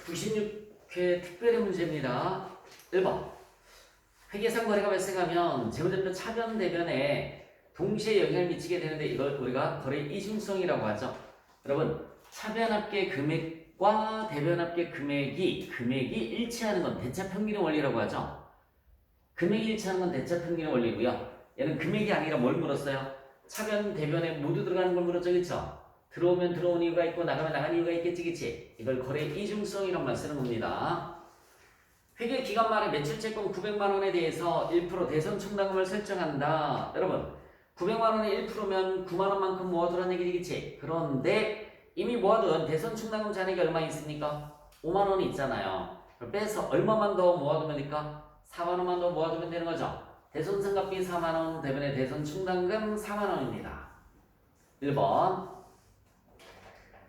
96회 특별히 문제입니다. 1번. 회계상 거래가 발생하면 재무제표 차변 대변에 동시에 영향을 미치게 되는데 이걸 우리가 거래 이중성이라고 하죠. 여러분, 차변합계 금액과 대변합계 금액이 일치하는 건 대차평균의 원리라고 하죠. 금액이 일치하는 건 대차평균의 원리고요. 얘는 금액이 아니라 뭘 물었어요? 차변 대변에 모두 들어가는 걸 물었죠, 그쵸? 들어오면 들어온 이유가 있고 나가면 나간 이유가 있겠지, 그치? 이걸 거래 이중성이라고 말 쓰는 겁니다. 회계 기간 말에 매출채권 900만 원에 대해서 1% 대손 충당금을 설정한다. 여러분, 900만 원에 1%면 9만 원만큼 모아두라는 얘기지, 그치? 그런데 이미 모아둔 대손 충당금 잔액이 얼마 있습니까? 5만 원이 있잖아요. 빼서 얼마만 더 모아두면 될까? 4만 원만 더 모아두면 되는 거죠. 대손 상각비 4만 원 대변에 대손 충당금 4만 원입니다. 1번.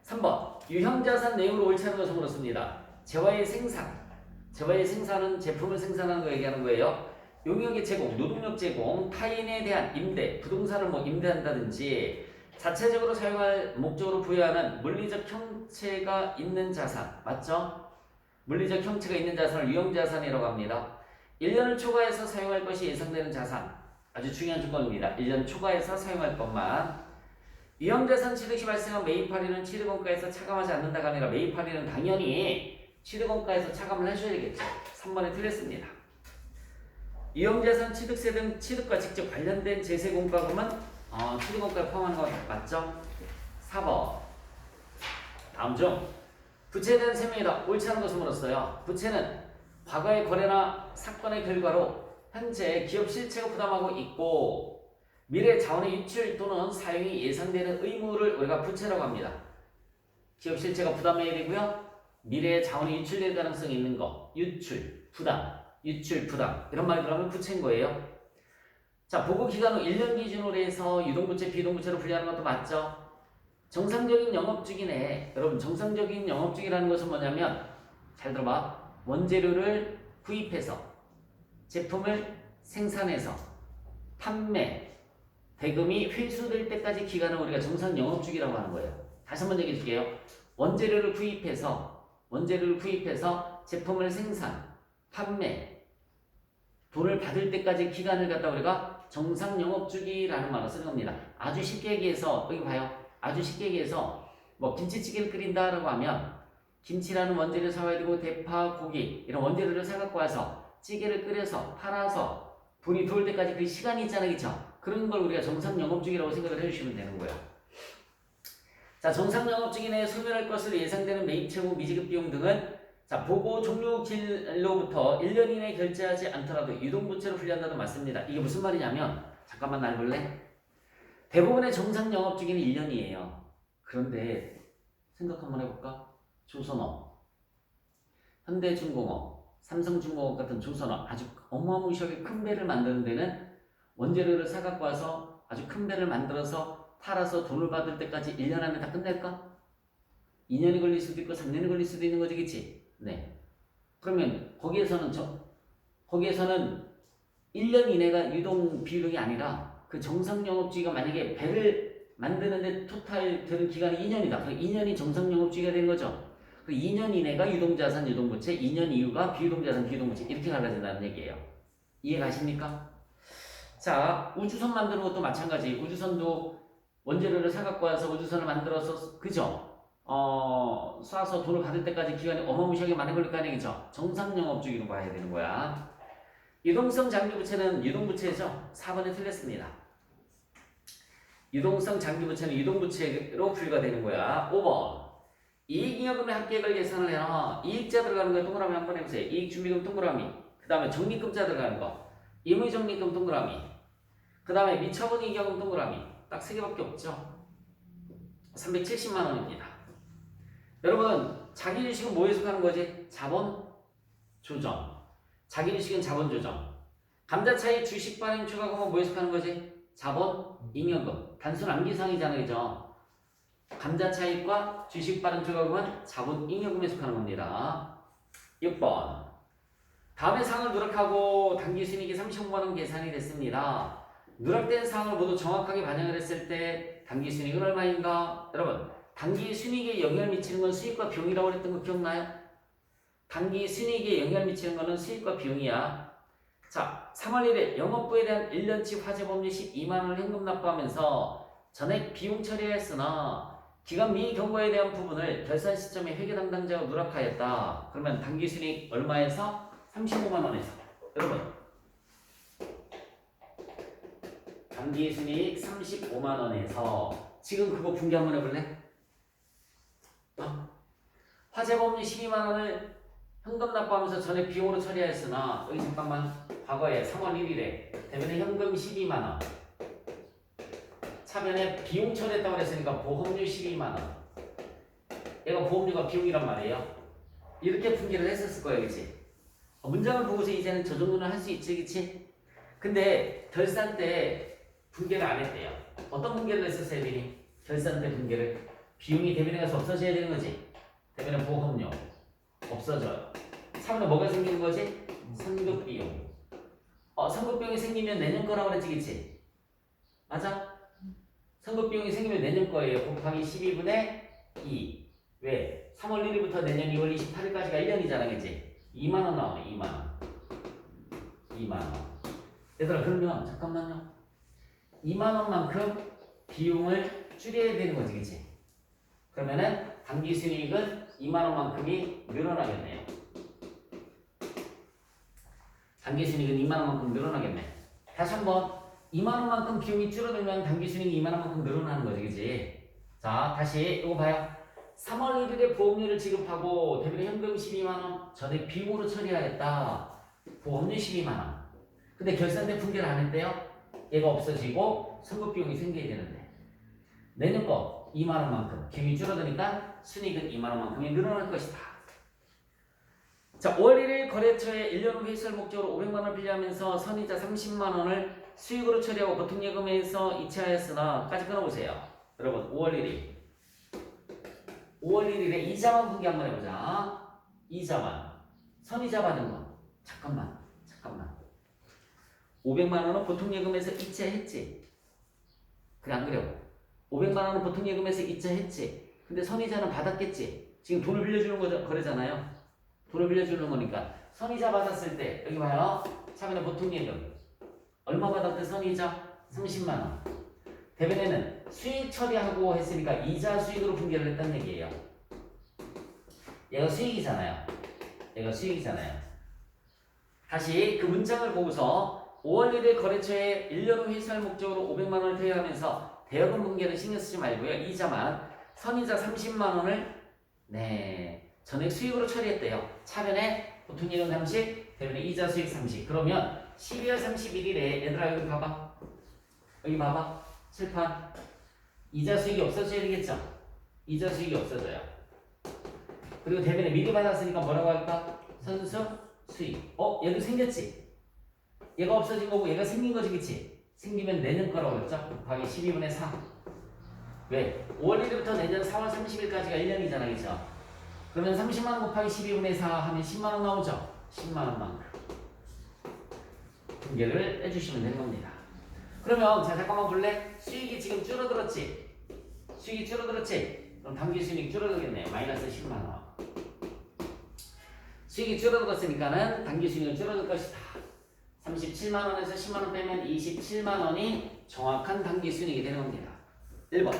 3번. 유형자산 내용으로 옳지 않은 것을 물었습니다. 재화의 생산은 제품을 생산하는 거 얘기하는 거예요. 용역의 제공, 노동력 제공, 타인에 대한 임대, 부동산을 임대한다든지 자체적으로 사용할 목적으로 부여하는 물리적 형체가 있는 자산, 맞죠? 물리적 형체가 있는 자산을 유형자산이라고 합니다. 1년을 초과해서 사용할 것이 예상되는 자산, 아주 중요한 조건입니다. 1년 초과해서 사용할 것만. 유형자산 취득 시 발생한 매입 할인은 취득원가에서 차감하지 않는다가 아니라 매입 할인은 당연히 취득원가에서 차감을 해줘야 되겠죠. 3번에 틀렸습니다. 유형자산 취득세 등 취득과 직접 관련된 제세공과금은 취득원가에 포함하는 거 맞죠? 4번. 다음 중 부채에 대한 설명이다. 옳지 않은 것을 물었어요. 부채는 과거의 거래나 사건의 결과로 현재 기업 실체가 부담하고 있고 미래 자원의 유출 또는 사용이 예상되는 의무를 우리가 부채라고 합니다. 기업 실체가 부담해야 되고요. 미래에 자원이 유출될 가능성이 있는 거, 유출, 부담 이런 말이 들어가면 부채인 거예요. 자, 보고 기간 후 1년 기준으로 해서 유동부채, 비동부채로 분류하는 것도 맞죠? 정상적인 영업주기네. 여러분, 정상적인 영업주기라는 것은 뭐냐면 잘 들어봐. 원재료를 구입해서 제품을 생산해서 판매, 대금이 회수될 때까지 기간을 우리가 정상 영업주기라고 하는 거예요. 다시 한번 얘기해 줄게요. 원재료를 구입해서 제품을 생산, 판매, 돈을 받을 때까지 기간을 갖다 우리가 정상 영업주기라는 말을 쓰는 겁니다. 아주 쉽게 얘기해서 여기 봐요. 아주 쉽게 얘기해서 뭐 김치찌개를 끓인다라고 하면 김치라는 원재료 사와야 되고 대파, 고기 이런 원재료를 사갖고 와서 찌개를 끓여서 팔아서 돈이 들어올 때까지 그 시간이 있잖아요, 그쵸? 그런 걸 우리가 정상 영업주기라고 생각을 해주시면 되는 거예요. 자, 정상 영업주기 내에 소멸할 것으로 예상되는 매입 채무, 미지급 비용 등은 자, 보고 종료일로부터 1년 이내에 결제하지 않더라도 유동부채로 분류한다도 맞습니다. 이게 무슨 말이냐면 잠깐만 날 볼래? 대부분의 정상 영업주기는 1년이에요. 그런데 생각 한번 해볼까? 조선업, 현대중공업, 삼성중공업 같은 조선업 아주 어마무시하게 큰 배를 만드는 데는 원재료를 사갖고 와서 아주 큰 배를 만들어서 팔아서 돈을 받을 때까지 1년 안에 다 끝낼까? 2년이 걸릴 수도 있고 3년이 걸릴 수도 있는 거지, 그치? 네. 그러면 거기에서는 1년 이내가 유동 비율이 아니라 그 정상 영업주기가 만약에 배를 만드는데 토탈 드는 기간이 2년이다. 그럼 2년이 정상 영업주기가 되는 거죠. 그 2년 이내가 유동자산, 유동부채, 2년 이후가 비유동자산, 비유동부채 이렇게 갈라진다는 얘기예요. 이해 가십니까? 자, 우주선 만드는 것도 마찬가지. 우주선도 원재료를 사갖고 와서 우주선을 만들어서 그죠? 쏴서 돈을 받을 때까지 기간이 어마무시하게 많이 걸릴 거 아니겠죠? 정상 영업주기로 봐야 되는 거야. 유동성 장기부채는 유동부채죠? 4번에 틀렸습니다. 유동성 장기부채는 유동부채로 분류가 되는 거야. 5번. 이익잉여금의 합계액을 계산을 해라. 이익자 들어가는 거 동그라미 한번 해보세요. 이익준비금 동그라미. 그 다음에 적립금자 들어가는 거. 임의적립금 동그라미. 그 다음에 미처분이익여금 동그라미. 딱 3개밖에 없죠. 370만 원입니다. 여러분, 자기주식은 뭐에 속하는 거지? 자본 조정. 자기주식은 자본 조정. 감자차익 주식 발행 추가금은 뭐에 속하는 거지? 자본 잉여금. 단순 암기사항이잖아요, 그죠? 감자차익과 주식 발행 추가금은 자본 잉여금에 속하는 겁니다. 6번. 다음의 사항을 누락하고 당기순이익이 35만 원 계산이 됐습니다. 누락된 사항을 모두 정확하게 반영을 했을 때 당기순이익은 얼마인가? 여러분, 당기순이익에 영향을 미치는 건 수익과 비용이라고 했던 거 기억나요? 단기 순이익에 영향을 미치는 것은 수익과 비용이야. 자, 3월 1일 영업부에 대한 1년치 화재보험료 12만 원을 현금 납부하면서 전액 비용 처리했으나 기간 미 경과에 대한 부분을 결산 시점에 회계 담당자가 누락하였다. 그러면 단기 순이익 얼마에서? 35만 원에서. 여러분, 단기 순이익 35만 원에서 지금 그거 분기 한번 해볼래? 화재보험료 12만 원을 현금 납부하면서 전액 비용으로 처리하였으나 여기 잠깐만 과거에 3월 1일에 대변에 현금 12만 원 차변에 비용 처리했다고 그랬으니까 보험료 12만 원 얘가 보험료가 비용이란 말이에요. 이렇게 분기를 했었을 거예요. 그치? 문장을 보고서 이제는 저 정도는 할 수 있지 그치? 근데 결산 때 분기를 안 했대요. 어떤 분기를 했었어야 되니? 결산 때 분기를 비용이 대변에 가서 없어져야 되는 거지. 대변에 보험료 없어져요. 차변에 뭐가 생기는 거지? 상급비용. 상급비용이 생기면 내년 거라고 그랬지 그치? 맞아? 상급비용이 생기면 내년 거예요. 곱하기 12분의 2. 왜? 3월 1일부터 내년 2월 28일까지가 1년이잖아 그치? 2만 원 나오네 2만 원. 2만 원. 얘들아 그러면 잠깐만요. 2만 원만큼 비용을 줄여야 되는 거지 그치? 그러면은 단기 순이익은 2만 원만큼이 늘어나겠네요. 단기 순이익은 2만 원만큼 늘어나겠네. 다시 한번 2만 원만큼 비용이 줄어들면 단기 순이익이 2만 원만큼 늘어나는 거지 그치? 자 다시 이거 봐요. 3월 1일에 보험료를 지급하고 대변에 현금 12만 원 전액 비용으로 처리하였다. 보험료 12만 원. 근데 결산 때 분기를 안 했대요. 얘가 없어지고 선급 비용이 생겨야 되는데 내년 거 2만 원만큼 비용이 줄어드니까 순이익은 2만 원만큼이 늘어날 것이다. 자, 5월 1일 거래처에 1년 후 회수할 목적으로 500만 원을 빌려하면서 선이자 30만 원을 수익으로 처리하고 보통예금에서 이체하였으나 까지 끊어보세요. 여러분 5월 1일에 이자만 분기 한번 해보자. 이자만 선이자 받은 거 잠깐만 500만 원은 보통예금에서 이체했지. 그래 안 그래요? 500만 원은 보통예금에서 이체했지. 근데 선이자는 받았겠지. 지금 돈을 빌려주는 거래잖아요. 돈을 빌려주는 거니까 선이자 받았을 때 여기 봐요. 차변에 보통예금 얼마 받았대? 선이자 30만 원. 대변에는 수익 처리하고 했으니까 이자 수익으로 분기를 했다는 얘기예요. 얘가 수익이잖아요. 다시 그 문장을 보고서 5월 1일 거래처에 1년 후 회수할 목적으로 500만 원을 대여하면서 대여금 분기는 신경 쓰지 말고요. 이자만 선이자 30만 원을 전액 수익으로 처리했대요. 차변에 보통예금 30, 대변에 이자 수익 30. 그러면 12월 31일에 얘들아 여기 봐봐. 칠판 이자 수익이 없어져야 되겠죠? 이자 수익이 없어져요. 그리고 대변에 미리 받았으니까 뭐라고 할까? 선수 수익. 얘도 생겼지? 얘가 없어진 거고 얘가 생긴 거지 그치? 생기면 내년 거라고 했죠? 곱하기 12분의 4. 왜? 5월 1일부터 내년 4월 30일까지가 1년이잖아 그쵸? 그러면 30만원 곱하기 12분의 4 하면 10만원 나오죠? 10만원만큼 분계를 해주시면 되는 겁니다. 그러면 자 잠깐만 볼래? 수익이 지금 줄어들었지? 그럼 단기 수익이 줄어들겠네요. 마이너스 10만원. 수익이 줄어들었으니까는 단기 수익은 줄어들 것이다. 37만원에서 10만원 빼면 27만원이 정확한 단기 수익이 되는 겁니다. 1번.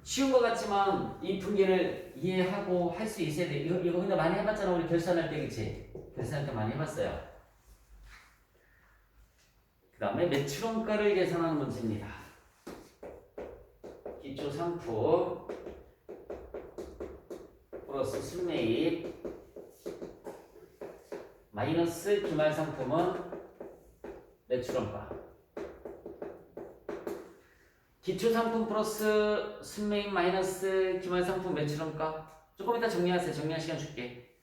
쉬운 것 같지만 이 분기를 이해하고 할 수 있어야 돼. 이거 근데 많이 해봤잖아. 우리 결산할 때 그치? 결산할 때 많이 해봤어요. 그 다음에 매출원가를 계산하는 문제입니다. 기초 상품 플러스 순매입 마이너스 기말 상품은 매출원가. 기초 상품 플러스 순매입 마이너스 기말 상품 매출원가. 조금 이따 정리하세요. 정리할 시간 줄게.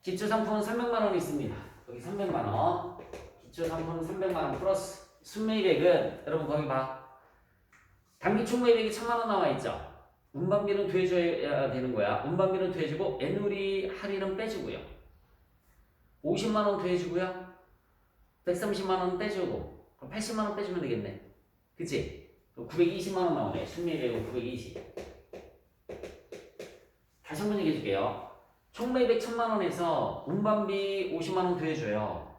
기초 상품은 300만 원 있습니다. 여기 300만 원. 기초 상품은 300만 원 플러스 순매입액은 여러분 거기 봐. 단기 총 매입액이 1000만 원 나와 있죠. 운반비는 더해줘야 되는 거야. 운반비는 더해주고 애누리 할인은 빼주고요. 50만 원 더해주고요. 130만 원 빼주고 그럼 80만 원 빼주면 되겠네. 그치? 920만 원 나오네. 순매입액은 920. 다시 한번 얘기해 줄게요. 총 매입액 1,000만 원에서 운반비 50만 원 더해줘요.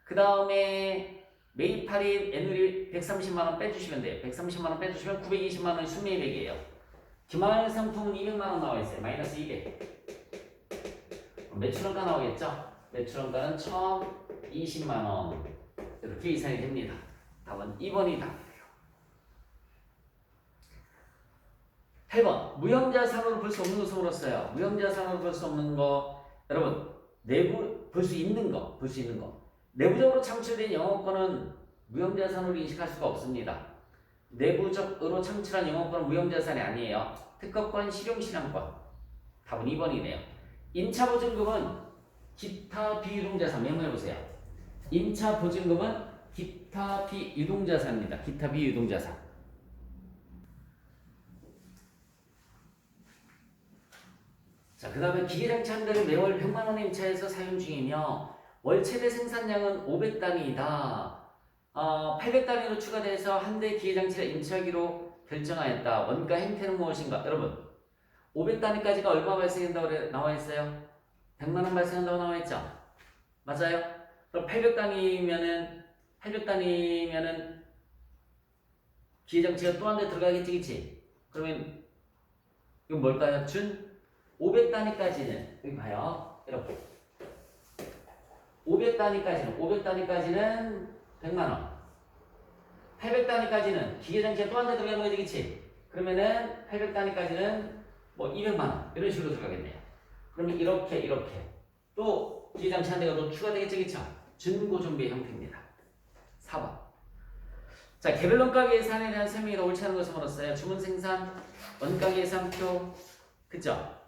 그 다음에 매입 할인 애누리 130만 원 빼주시면 돼요. 130만 원 빼주시면 920만 원의 순매입액이에요. 기말 상품은 200만 원 나와 있어요. 마이너스 200. 매출원가 나오겠죠? 매출원가는 1,020만 원. 이렇게 이상이 됩니다. 답은 2번이 답이에요. 8번 무형자산으로 볼 수 없는 것을 물었어요. 무형자산으로 볼 수 없는 거 여러분 내부 볼 수 있는 거 내부적으로 창출된 영업권은 무형자산으로 인식할 수가 없습니다. 내부적으로 창출한 영업권은 무형자산이 아니에요. 특허권, 실용신앙권. 답은 2번이네요. 임차보증금은 기타 비유동자산 메모해보세요. 임차보증금은 기타 비유동자산입니다. 기타 비유동자산. 자, 그 다음에 기계장치 한 대를 매월 100만 원의 임차에서 사용 중이며 월 최대 생산량은 500단위이다. 800단위로 추가돼서 한 대 기계장치를 임차하기로 결정하였다. 원가 행태는 무엇인가? 여러분 500단위까지가 얼마 발생한다고 나와 있어요? 100만 원 발생한다고 나와 있죠? 맞아요? 그럼 800단위면은 기계장치가 또 한 대 들어가겠지, 그치? 그러면 이건 뭘까요? 500단위까지는 여기 봐요. 이렇게 500단위까지는 100만원 800단위까지는 기계장치가 또 한 대 들어가는 거지, 그치? 그러면은 800단위까지는 뭐 200만원 이런 식으로 들어가겠네요. 그러면 이렇게 또 기계장치 한 대가 더 추가되겠죠, 그쵸? 준고정비의 형태입니다. 4번. 자, 개별 원가 계산에 대한 설명이 더 옳지 않은 것을 물었어요. 주문 생산 원가 계산표, 그쵸?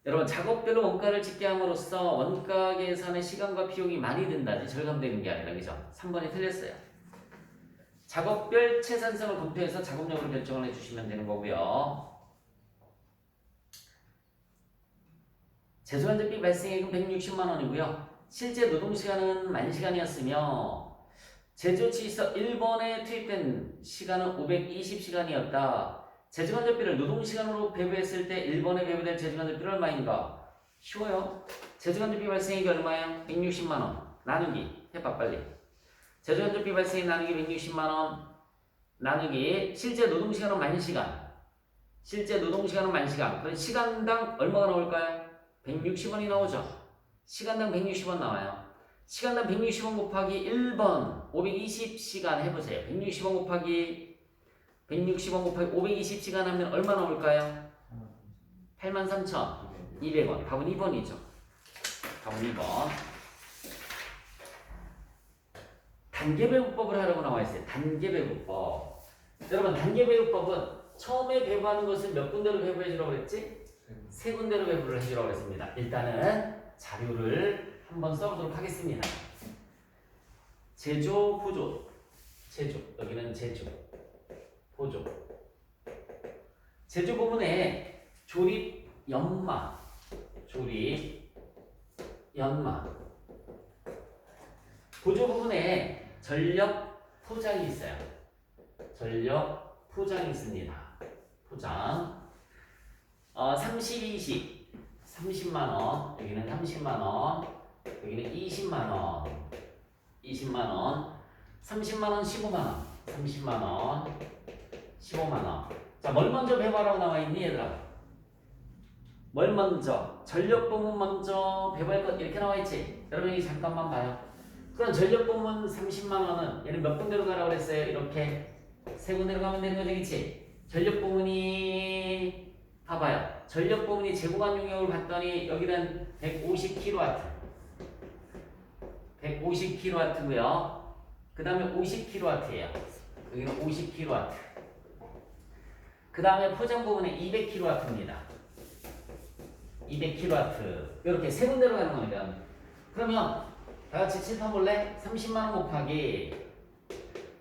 여러분 작업별로 원가를 짓게 함으로써 원가 계산의 시간과 비용이 많이 든다지 절감되는 게 아니라, 그죠? 3번이 틀렸어요. 작업별 채산성을 검토해서 작업력을 결정을 해주시면 되는 거고요. 제조간접비 발생액은 160만 원이고요. 실제 노동시간은 10,000시간이었으며 제조치에서 1번에 투입된 시간은 520시간이었다. 제조간접비를 노동시간으로 배부했을 때 1번에 배부될 제조간접비는 얼마인가? 쉬워요. 제조간접비 발생액이 얼마야? 160만원. 나누기. 해봐 빨리. 제조간접비 발생액 나누기 160만원. 나누기 실제 노동시간은 10,000시간. 실제 노동시간은 10,000시간. 그럼 시간당 얼마가 나올까요? 160원이 나오죠. 시간당 160원 나와요. 시간당 160원 곱하기 1번 520시간 해보세요. 160원 곱하기 520시간 하면 얼마 나올까요? 83,200원. 답은 2번이죠. 답은 2번. 단계배부법을 하라고 나와 있어요. 단계배부법. 여러분 단계배부법은 처음에 배부하는 것을 몇 군데로 배부해 주라고 그랬지? 3군데로 배부를 해주라고 그랬습니다. 일단은 자료를 한번 써보도록 하겠습니다. 제조, 보조. 제조. 여기는 제조. 보조. 제조 부분에 조립, 연마. 조립, 연마. 보조 부분에 전력, 포장이 있어요. 전력, 포장이 있습니다. 포장. 30, 20. 30만원. 여기는 30만원. 여기는 20만원. 20만원. 30만원, 15만원. 30만원. 15만원. 자, 뭘 먼저 배부하라고 나와 있니, 얘들아? 뭘 먼저? 전력 부문 먼저 배부할 것 이렇게 나와 있지? 여러분, 여기 잠깐만 봐요. 그럼 전력 부문 30만원은 얘는 몇 군데로 가라고 그랬어요? 이렇게 3군데로 가면 되는 거죠, 그치? 전력 부문이 봐봐요. 전력 부문이 제곱한 용역을 봤더니 여기는 150kW. 150kW고요. 그 다음에 50kW예요. 여기는 50kW. 그 다음에 포장 부분에 200kW입니다. 200kW. 이렇게 3군데로 가는 겁니다. 그러면 다 같이 칠판볼래? 30만원 곱하기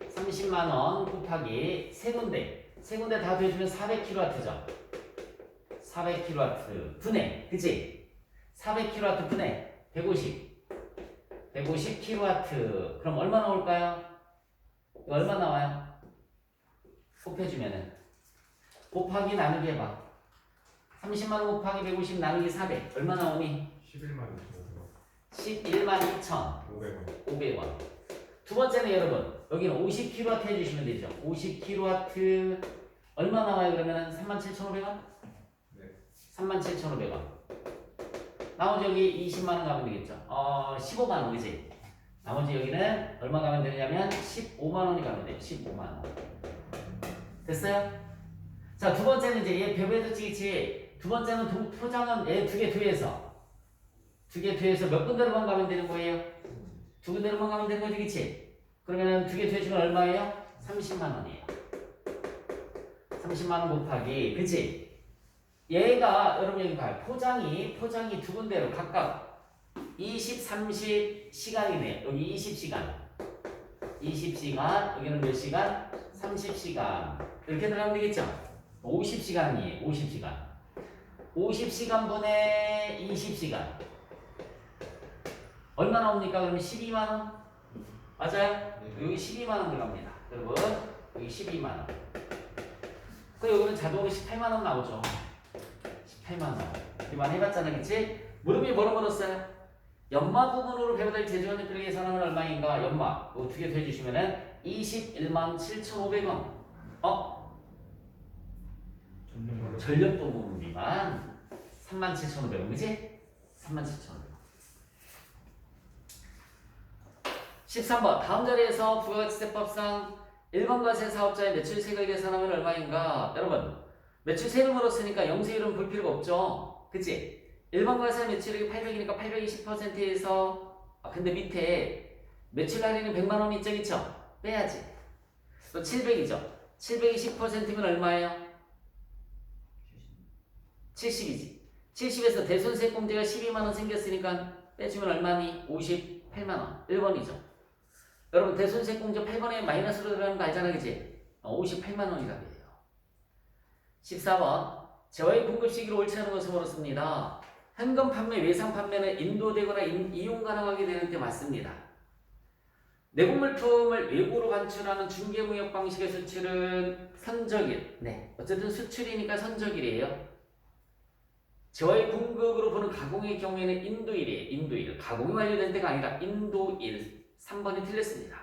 30만원 곱하기 3군데 다 더해주면 400kW죠. 400kW 분해, 그치? 400kW 분해 150kW. 그럼 얼마 나올까요? 이거 얼마 나와요? 곱해주면은 곱하기 나누기 해봐. 30만 원 곱하기 150 나누기 400 얼마 나오니? 11만 2천 11만 2,500원. 500원. 두 번째는 여러분 여기는 50kW 해주시면 되죠. 50kW 얼마 나와요? 그러면 37,500원? 네. 37,500원. 나머지 여기 20만 원 가면 되겠죠. 15만 원 그지? 나머지 여기는 얼마 가면 되냐면 15만 원이 가면 돼요. 15만 원. 됐어요? 자, 두 번째는 이제 얘 벽에도 찍지. 두 번째는 포장은 얘 두 개 더해서 몇 군데로만 가면 되는 거예요? 두 군데로만 가면 되는 거지, 그치? 그러면은 두 개 더해주면 얼마예요? 30만 원이에요. 30만 원 곱하기, 그치? 얘가 여러분 여기 봐요. 포장이 두 군데로 각각 20, 30 시간이네. 여기 20시간. 20시간, 여기는 몇 시간? 30시간. 이렇게 들어가면 되겠죠? 50시간이에요. 50시간. 50시간 분의 20시간. 얼마 나옵니까? 그러면 12만원? 맞아요? 여기 12만원 들어갑니다. 여러분, 여기 12만원. 그 여기는 자동으로 18만원 나오죠. 18만원. 이만 해봤잖아, 그치? 무릎이 뭐로 멀었어요? 연마 부분으로 배우될 제주원리필 계산하면 얼마인가? 연마. 이거 두 개 더해주시면은 21만 7,500원. 전력 부분 미만 37,500원, 그치? 37,500원. 13번 다음 자리에서 부가가치세법상 1번 과세 사업자의 매출세액을 계산하면 얼마인가? 여러분 매출 세금 물었으니까 영세율은 볼 필요가 없죠. 그치? 1번 과세 매출액이 800이니까 820%에서 근데 밑에 매출 할인이 100만원 있죠, 그쵸? 빼야지. 또 700이죠. 700이 10%면 얼마예요? 70이지. 70에서 대손세액공제가 12만원 생겼으니까 빼주면 얼마니? 58만원. 1번이죠. 여러분 대손세액공제 8번에 마이너스로 들어가는 거 알잖아, 그치? 58만원이라고 해요. 14번 재화의 공급 시기를 옳지 않은 것을 물었습니다. 현금 판매, 외상 판매는 인도되거나 이용 가능하게 되는 때 맞습니다. 내국 물품을 외국으로 반출하는 중개무역 방식의 수출은 선적일. 네, 어쨌든 수출이니까 선적일이에요. 재화의 공급으로 보는 가공의 경우에는 인도일이에요. 인도일. 가공이 완료된 때가 아니라 인도일. 3번이 틀렸습니다.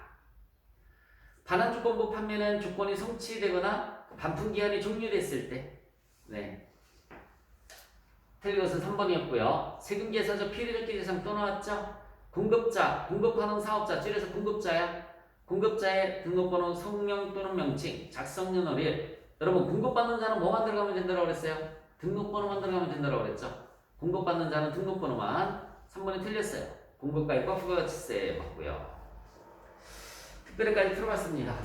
반환조건부 판매는 조건이 성취되거나 반품기한이 종료됐을 때. 네. 틀린 것은 3번이었고요. 세금계산서 피해자끼리 대상 또 나왔죠? 공급자, 공급하는 사업자, 줄여서 공급자야. 공급자의 등록번호, 성명 또는 명칭, 작성연월일. 여러분 공급받는 자는 뭐만 들어가면 된다고 그랬어요? 등록번호만 들어가면 된다고 그랬죠? 공급받는 자는 등록번호만. 3번이 틀렸어요. 공급가액과 부가가치세 맞고요. 특별히까지 풀어봤습니다.